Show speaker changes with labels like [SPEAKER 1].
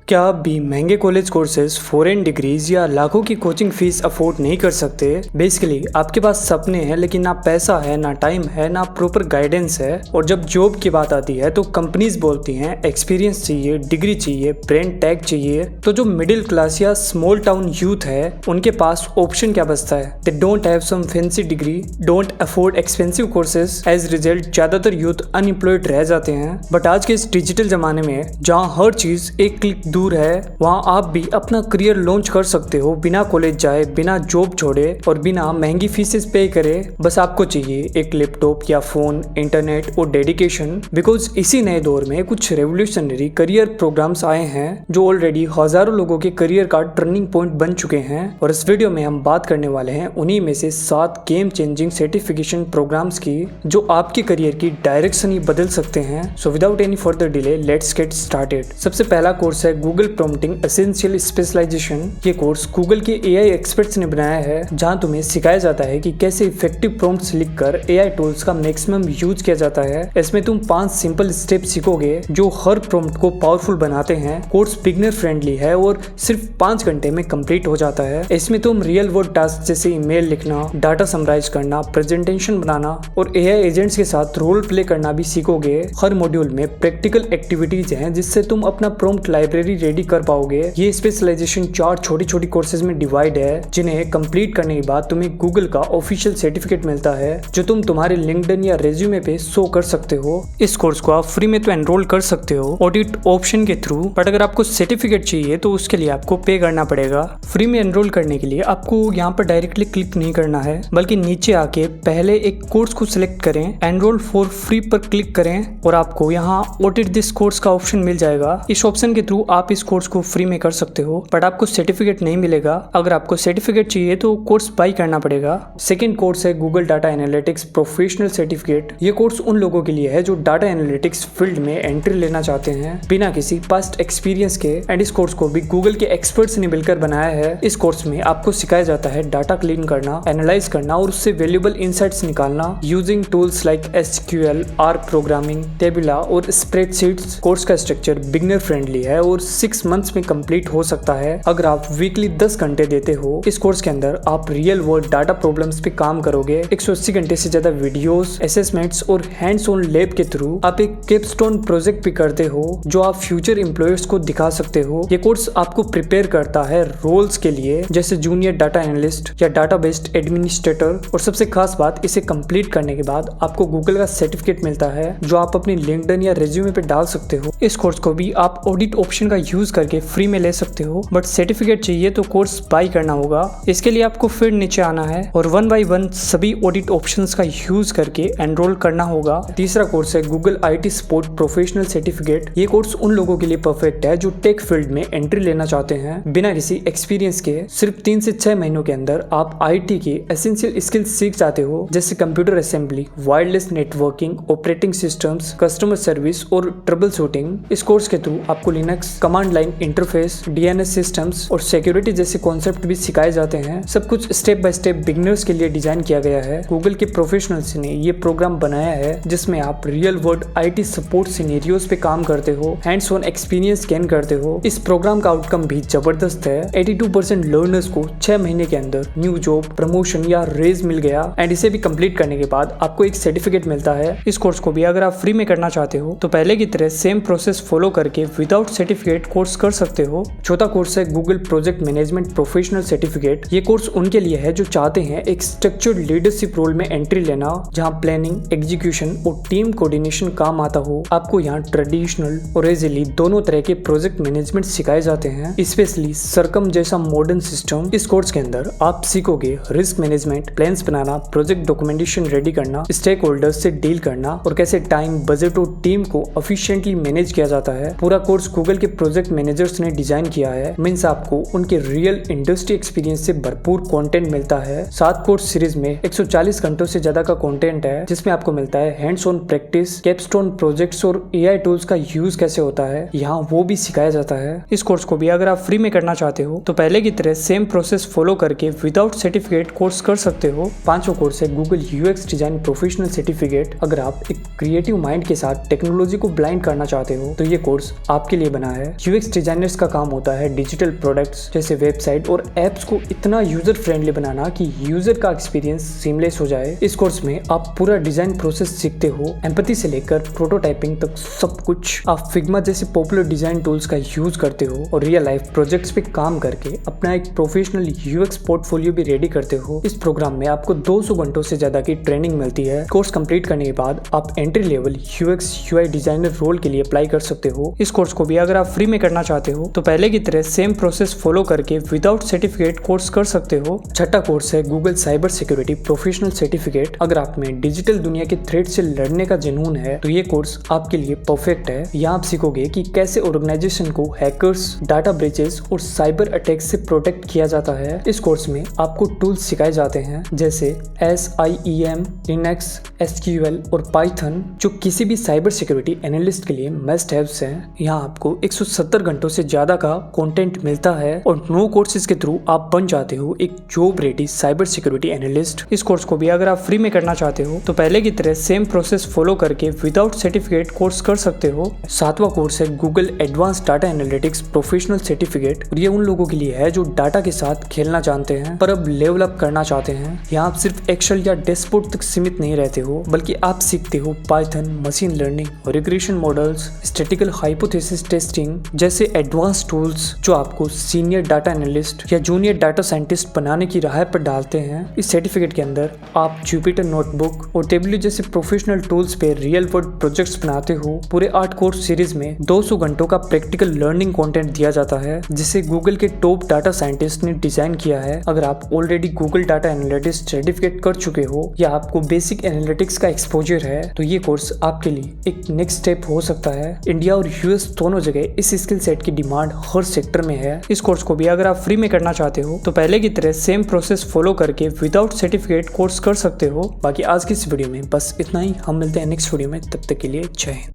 [SPEAKER 1] क्या आप भी महंगे कॉलेज कोर्सेज, फॉरेन डिग्रीज या लाखों की कोचिंग फीस अफोर्ड नहीं कर सकते? बेसिकली आपके पास सपने हैं लेकिन ना पैसा है, ना टाइम है, ना प्रॉपर गाइडेंस है। और जब जॉब की बात आती है तो कंपनीज बोलती हैं एक्सपीरियंस चाहिए, डिग्री चाहिए, ब्रांड टैग चाहिए। तो जो मिडिल क्लास या स्मॉल टाउन यूथ है उनके पास ऑप्शन क्या बचता है? They don't have some fancy degree, don't afford expensive courses. As result ज्यादातर यूथ अनएम्प्लॉयड रह जाते हैं। बट आज के इस डिजिटल जमाने में जहाँ हर चीज एक क्लिक दूर है, वहाँ आप भी अपना करियर लॉन्च कर सकते हो बिना कॉलेज जाए, बिना जॉब छोड़े और बिना महंगी फीसेस पे करे। बस आपको चाहिए एक लैपटॉप या फोन, इंटरनेट और डेडिकेशन। बिकॉज इसी नए दौर में कुछ रेवोल्यूशनरी करियर प्रोग्राम्स आए हैं जो ऑलरेडी हजारों लोगों के करियर का टर्निंग पॉइंट बन चुके हैं। और इस वीडियो में हम बात करने वाले हैं उन्हीं में से 7 गेम चेंजिंग सर्टिफिकेशन प्रोग्राम्स की जो आपके करियर की डायरेक्शन ही बदल सकते हैं। So without any further delay let's get started. सबसे पहला कोर्स है गूगल प्रॉम्प्टिंग एसेंशियल स्पेशलाइजेशन। ये कोर्स गूगल के एआई एक्सपर्ट्स ने बनाया है, जहां तुम्हें सिखाया जाता है कि कैसे इफेक्टिव प्रॉम्प्ट्स लिखकर एआई टूल्स का मैक्सिमम यूज किया जाता है। इसमें तुम 5 सिंपल स्टेप सीखोगे जो हर प्रॉम्प्ट को पावरफुल बनाते हैं। कोर्स बिगनर फ्रेंडली है और सिर्फ 5 घंटे में कंप्लीट हो जाता है। इसमें तुम रियल वर्ल्ड टास्क जैसे ईमेल लिखना, डाटा समराइज करना, प्रेजेंटेशन बनाना और एआई एजेंट्स के साथ रोल प्ले करना भी सीखोगे। हर मॉड्यूल में प्रैक्टिकल एक्टिविटीज हैं जिससे तुम अपना प्रॉम्प्ट लाइब्रेरी रेडी कर पाओगे। ये स्पेशलाइजेशन 4 छोटी छोटी कोर्सेज में डिवाइड है, जिन्हें कंप्लीट करने के बाद तुम्हें गूगल का ऑफिशियल सर्टिफिकेट मिलता है जो तुम तुम्हारे लिंक्डइन या रेज्यूमे पे शो कर सकते हो। इस कोर्स को आप फ्री में तो एनरोल कर सकते हो ऑडिट ऑप्शन के थ्रू, बट अगर आपको सर्टिफिकेट चाहिए तो उसके लिए आपको पे करना पड़ेगा। फ्री में एनरोल करने के लिए आपको यहाँ पर डायरेक्टली क्लिक नहीं करना है, बल्कि नीचे आके पहले एक कोर्स को सिलेक्ट करें, एनरोल फॉर फ्री पर क्लिक करें और आपको यहाँ ऑडिट दिस कोर्स का ऑप्शन मिल जाएगा। इस ऑप्शन के थ्रू आप इस कोर्स को फ्री में कर सकते हो, बट आपको सर्टिफिकेट नहीं मिलेगा। अगर आपको सर्टिफिकेट चाहिए तो कोर्स बाई करना पड़ेगा। सेकंड कोर्स है Google data analytics professional certificate. ये कोर्स उन लोगों के लिए है जो डाटा एनालिटिक्स फील्ड में एंट्री लेना चाहते हैं बिना किसी पास्ट एक्सपीरियंस के। एंड इस कोर्स को भी गूगल के एक्सपर्ट्स ने मिलकर बनाया है। इस कोर्स में आपको सिखाया जाता है डाटा क्लीन करना, एनालाइज करना और उससे वैल्यूएबल इनसाइट्स निकालना using tools like SQL, R programming, Tableau और स्प्रेडशीट्स। कोर्स का स्ट्रक्चर बिगनर फ्रेंडली है और 6 मंथ्स में कंप्लीट हो सकता है अगर आप वीकली 10 घंटे देते हो। इस कोर्स के अंदर आप रियल वर्ल्ड डाटा प्रॉब्लम्स पे काम करोगे। 180 घंटे से ज्यादा वीडियोस, असेसमेंट्स और हैंड्स ऑन लैब के थ्रू आप एक कैपस्टोन प्रोजेक्ट भी करते हो जो आप फ्यूचर एम्प्लॉयर्स को दिखा सकते हो। ये कोर्स आपको प्रिपेयर करता है रोल्स के लिए जैसे जूनियर डाटा एनालिस्ट या डाटाबेस एडमिनिस्ट्रेटर। और सबसे खास बात, इसे कंप्लीट करने के बाद आपको गूगल का सर्टिफिकेट मिलता है जो आप अपने लिंक्डइन या रेज्यूमे पे डाल सकते हो। इस कोर्स को भी आप ऑडिट ऑप्शन का यूज करके फ्री में ले सकते हो, बट सर्टिफिकेट चाहिए तो कोर्स बाई करना होगा। इसके लिए आपको फिर नीचे आना है और 1 बाय 1 सभी ऑडिट ऑप्शंस का यूज करके एनरोल करना होगा। तीसरा कोर्स है Google IT support professional certificate. ये कोर्स उन लोगों के लिए परफेक्ट है जो टेक फील्ड में एंट्री लेना चाहते हैं बिना किसी एक्सपीरियंस के। सिर्फ 3 से 6 महीनों के अंदर आप आईटी की एसेंशियल स्किल्स सीख जाते हो जैसे computer assembly, wireless networking, operating systems, customer service और ट्रबल शूटिंग। इस कोर्स के थ्रू आपको Linux, command line interface, DNS systems और सिक्योरिटी जैसे कॉन्सेप्ट भी सिखाए जाते हैं। सब कुछ स्टेप बाय स्टेप बिगिनर्स के लिए डिजाइन किया गया है। गूगल के प्रोफेशनल्स ने ये प्रोग्राम बनाया है जिसमें आप real world IT support scenarios पे काम करते हो, हैंड्स ऑन एक्सपीरियंस गेन करते हो। इस प्रोग्राम का आउटकम भी जबरदस्त है। 82% लर्नर्स को 6 महीने के अंदर न्यू जॉब, प्रमोशन या रेज मिल गया। एंड इसे भी कंप्लीट करने के बाद आपको एक सर्टिफिकेट मिलता है। इस कोर्स को भी अगर आप फ्री में करना चाहते हो तो पहले की तरह सेम प्रोसेस फॉलो करके विदाउट सर्टिफिकेट कोर्स कर सकते हो। चौथा कोर्स है Google project management professional certificate. ये कोर्स उनके लिए है जो चाहते हैं एक स्ट्रक्चर्ड लीडरशिप रोल में एंट्री लेना जहां प्लानिंग, एग्जीक्यूशन और टीम कोऑर्डिनेशन काम आता हो। आपको यहाँ ट्रेडिशनल और इजीली दोनों तरह के प्रोजेक्ट मैनेजमेंट सिखाए जाते हैं, स्पेशली सरकम जैसा मॉडर्न सिस्टम। इस कोर्स के अंदर आप सीखोगे रिस्क मैनेजमेंट, प्लान्स बनाना, प्रोजेक्ट डॉक्यूमेंटेशन रेडी करना, स्टेक होल्डर्स से डील करना और कैसे टाइम, बजट और टीम को एफिशिएंटली मैनेज किया जाता है। पूरा कोर्स गूगल के प्रोजेक्ट मैनेजर्स ने डिजाइन किया है। मींस आपको उनके रियल इंडस्ट्री एक्सपीरियंस से भरपूर कंटेंट मिलता है। 7 कोर्स सीरीज में 140 घंटों से ज्यादा का कंटेंट है जिसमें आपको मिलता है hands on practice, capstone projects और एआई टूल्स का यूज कैसे होता है, यहाँ वो भी सिखाया जाता है। इस कोर्स को भी अगर आप फ्री में करना चाहते हो तो पहले की तरह सेम प्रोसेस फॉलो करके विदाउट सर्टिफिकेट कोर्स कर सकते हो। 5वां कोर्स है Google UX design professional certificate. अगर आप एक क्रिएटिव माइंड के साथ टेक्नोलॉजी को ब्लाइंड करना चाहते हो तो ये कोर्स आपके लिए बना है। यूएक्स डिजाइनर्स का काम होता है डिजिटल प्रोडक्ट्स जैसे वेबसाइट और एप्स को इतना यूजर फ्रेंडली बनाना कि यूजर का एक्सपीरियंस सीमलेस हो जाए। इस कोर्स में आप पूरा डिजाइन प्रोसेस सीखते हो, एम्पैथी से लेकर प्रोटोटाइपिंग तक सब कुछ। आप फिग्मा जैसे पॉपुलर डिजाइन टूल्स का यूज करते हो और रियल लाइफ प्रोजेक्ट्स पे काम करके अपना एक प्रोफेशनल यूएक्स पोर्टफोलियो भी रेडी करते हो। इस प्रोग्राम में आपको 200 घंटों से ज्यादा की ट्रेनिंग मिलती है। कोर्स कंप्लीट करने के बाद आप entry level UX UI designer role के लिए अप्लाई कर सकते हो। इस कोर्स को भी अगर आप फ्री में करना चाहते हो तो पहले की तरह सेम प्रोसेस फॉलो करके विदाउट सर्टिफिकेट कोर्स कर सकते हो। छठा कोर्स है Google cyber security professional certificate. अगर आप में डिजिटल दुनिया के थ्रेट से लड़ने का जुनून है तो ये कोर्स आपके लिए परफेक्ट है। यहाँ आप सीखोगे कि कैसे ऑर्गेनाइजेशन को हैकर्स, डाटा ब्रीचेस और साइबर अटैक से प्रोटेक्ट किया जाता है। इस कोर्स में आपको टूल्स सिखाए जाते हैं जैसे SIEM, लिनक्स, SQL और पाइथन जो किसी भी साइबर सिक्योरिटी एनालिस्ट के लिए मस्ट हैव्स हैं। यहाँ आपको 170 घंटों से ज्यादा का कंटेंट मिलता है और 9 कोर्सेज के थ्रू आप बन जाते हो एक job ready cyber security analyst. इस कोर्स को भी अगर आप फ्री में करना चाहते हो तो पहले की तरह सेम प्रोसेस फॉलो करके विदाउट सर्टिफिकेट कोर्स कर सकते हो। सातवां कोर्स है Google advance data analytics professional certificate और ये उन लोगों के लिए है जो डाटा के साथ खेलना जानते हैं पर अब लेवल अप करना चाहते हैं। यहाँ आप सिर्फ एक्सेल या डैशबोर्ड तक सीमित नहीं रहते हो बल्कि आप सीखते हो पाइथन, मशीन लर्निंग और regression models, statistical hypothesis testing जैसे एडवांस टूल्स जो आपको सीनियर डाटा एनालिस्ट या जूनियर डाटा साइंटिस्ट बनाने की राह पर डालते हैं। इस सर्टिफिकेट के अंदर आप जुपिटर नोटबुक और टेबलू जैसे प्रोफेशनल टूल्स पे रियल वर्ल्ड प्रोजेक्ट्स बनाते हो। पूरे 8 कोर्स सीरीज में 200 घंटों का प्रैक्टिकल लर्निंग कंटेंट दिया जाता है जिसे गूगल के टॉप डाटा साइंटिस्ट ने डिजाइन किया है। अगर आप already Google data analytics certificate कर चुके हो या आपको बेसिक एनालिटिक्स का एक्सपोजर है तो ये कोर्स आपके लिए एक नेक्स्ट स्टेप हो सकता है। इंडिया और यूएस दोनों जगह इस स्किल सेट की डिमांड हर सेक्टर में है। इस कोर्स को भी अगर आप फ्री में करना चाहते हो तो पहले की तरह सेम प्रोसेस फॉलो करके विदाउट सर्टिफिकेट कोर्स कर सकते हो। बाकी आज की इस वीडियो में बस इतना ही। हम मिलते हैं नेक्स्ट वीडियो में, तब तक के लिए जय हिंद।